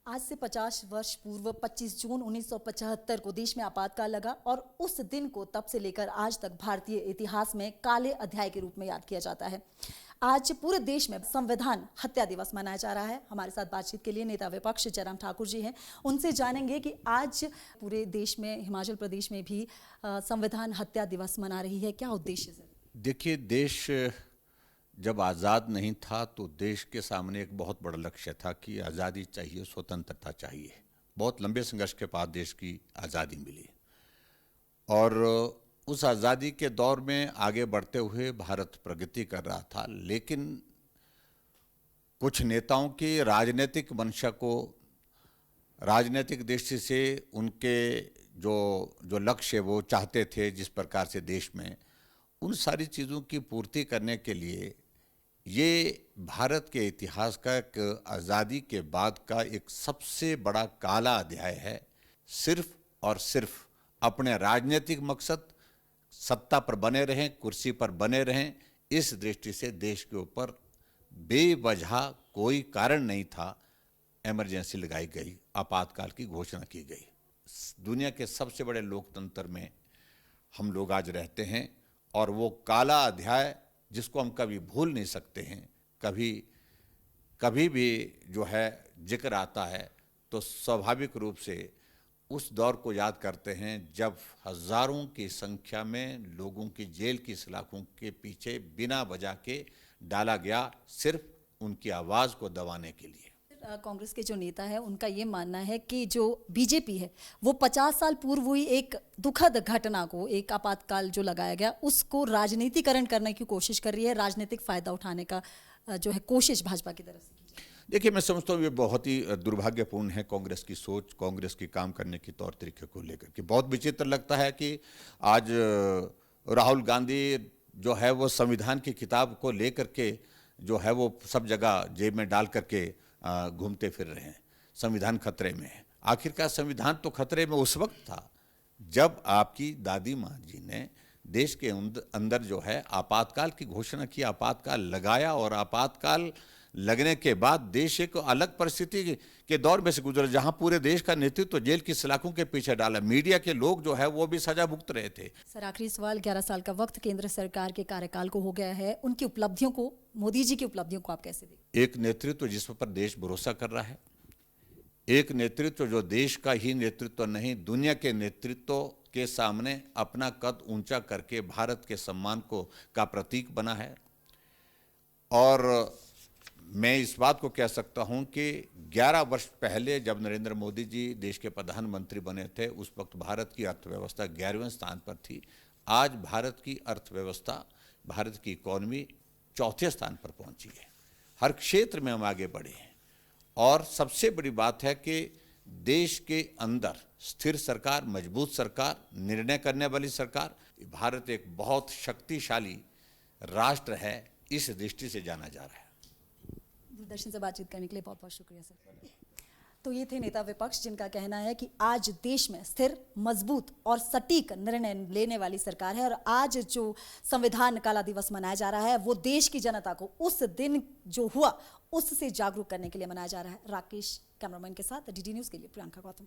आज से 50 वर्ष पूर्व 25 जून 1975 को देश में आपातकाल लगा और उस दिन को तब से लेकर आज तक भारतीय इतिहास में काले अध्याय के रूप में याद किया जाता है। आज पूरे देश में संविधान हत्या दिवस मनाया जा रहा है। हमारे साथ बातचीत के लिए नेता विपक्ष जयराम ठाकुर जी हैं। उनसे जानेंगे कि आज पूरे देश में, हिमाचल प्रदेश में भी संविधान हत्या दिवस मना रही है। क्या उद्देश्य है? देखिए, देश जब आज़ाद नहीं था तो देश के सामने एक बहुत बड़ा लक्ष्य था कि आज़ादी चाहिए, स्वतंत्रता चाहिए। बहुत लंबे संघर्ष के बाद देश की आज़ादी मिली और उस आज़ादी के दौर में आगे बढ़ते हुए भारत प्रगति कर रहा था, लेकिन कुछ नेताओं की राजनीतिक मंशा को, राजनीतिक दृष्टि से उनके जो लक्ष्य वो चाहते थे जिस प्रकार से देश में, उन सारी चीज़ों की पूर्ति करने के लिए ये भारत के इतिहास का एक आज़ादी के बाद का एक सबसे बड़ा काला अध्याय है। सिर्फ और सिर्फ अपने राजनीतिक मकसद, सत्ता पर बने रहें, कुर्सी पर बने रहें, इस दृष्टि से देश के ऊपर बेवजह कोई कारण नहीं था, इमरजेंसी लगाई गई, आपातकाल की घोषणा की गई। दुनिया के सबसे बड़े लोकतंत्र में हम लोग आज रहते हैं और वो काला अध्याय जिसको हम कभी भूल नहीं सकते हैं, कभी भी जो है जिक्र आता है तो स्वाभाविक रूप से उस दौर को याद करते हैं जब हजारों की संख्या में लोगों की जेल की सलाखों के पीछे बिना वजह के डाला गया, सिर्फ उनकी आवाज़ को दबाने के लिए। कांग्रेस के जो नेता है उनका ये मानना है कि जो बीजेपी है वो 50 साल पूर्व हुई एक दुखद घटना को, एक आपातकाल जो लगाया गया, उसको राजनीतिकरण करने की कोशिश कर रही है, राजनीतिक फायदा उठाने का जो है कोशिश भाजपा की तरफ से। देखिए, मैं समझता हूँ ये बहुत ही दुर्भाग्यपूर्ण है कांग्रेस की सोच, कांग्रेस की काम करने की तौर तरीके को लेकर के। बहुत विचित्र लगता है कि आज राहुल गांधी जो है वो संविधान की किताब को लेकर के जो है वो सब जगह जेब में डाल करके घूमते फिर रहे हैं। संविधान खतरे में है। आखिरकार संविधान तो खतरे में उस वक्त था जब आपकी दादी माँ जी ने देश के अंदर जो है आपातकाल की घोषणा की, आपातकाल लगाया और आपातकाल लगने के बाद देश एक अलग परिस्थिति के दौर में से गुजरा जहां पूरे देश का नेतृत्व जेल की सलाखों के पीछे डाला। मीडिया के लोग जो है वो भी सजा भुगत रहे थे। सर, आखिरी सवाल, 11 साल का वक्त केंद्र सरकार के कार्यकाल को हो गया है, उनकी उपलब्धियों को, मोदी जी की उपलब्धियों को आप कैसे देखते? एक नेतृत्व जिस पर देश भरोसा कर रहा है, एक नेतृत्व जो देश का ही नेतृत्व नहीं, दुनिया के नेतृत्व के सामने अपना कद ऊंचा करके भारत के सम्मान का प्रतीक बना है। और मैं इस बात को कह सकता हूं कि 11 वर्ष पहले जब नरेंद्र मोदी जी देश के प्रधानमंत्री बने थे, उस वक्त भारत की अर्थव्यवस्था 11वें स्थान पर थी। आज भारत की अर्थव्यवस्था, भारत की इकॉनमी 4थे स्थान पर पहुंची है। हर क्षेत्र में हम आगे बढ़े हैं और सबसे बड़ी बात है कि देश के अंदर स्थिर सरकार, मजबूत सरकार, निर्णय करने वाली सरकार, भारत एक बहुत शक्तिशाली राष्ट्र है, इस दृष्टि से जाना जा रहा है। दूरदर्शन से बातचीत करने के लिए बहुत बहुत शुक्रिया सर। तो ये थे नेता विपक्ष जिनका कहना है कि आज देश में स्थिर, मजबूत और सटीक निर्णय लेने वाली सरकार है और आज जो संविधान काला दिवस मनाया जा रहा है वो देश की जनता को उस दिन जो हुआ उससे जागरूक करने के लिए मनाया जा रहा है। राकेश कैमरामैन के साथ डीडी न्यूज़ के लिए प्रियंका गौतम।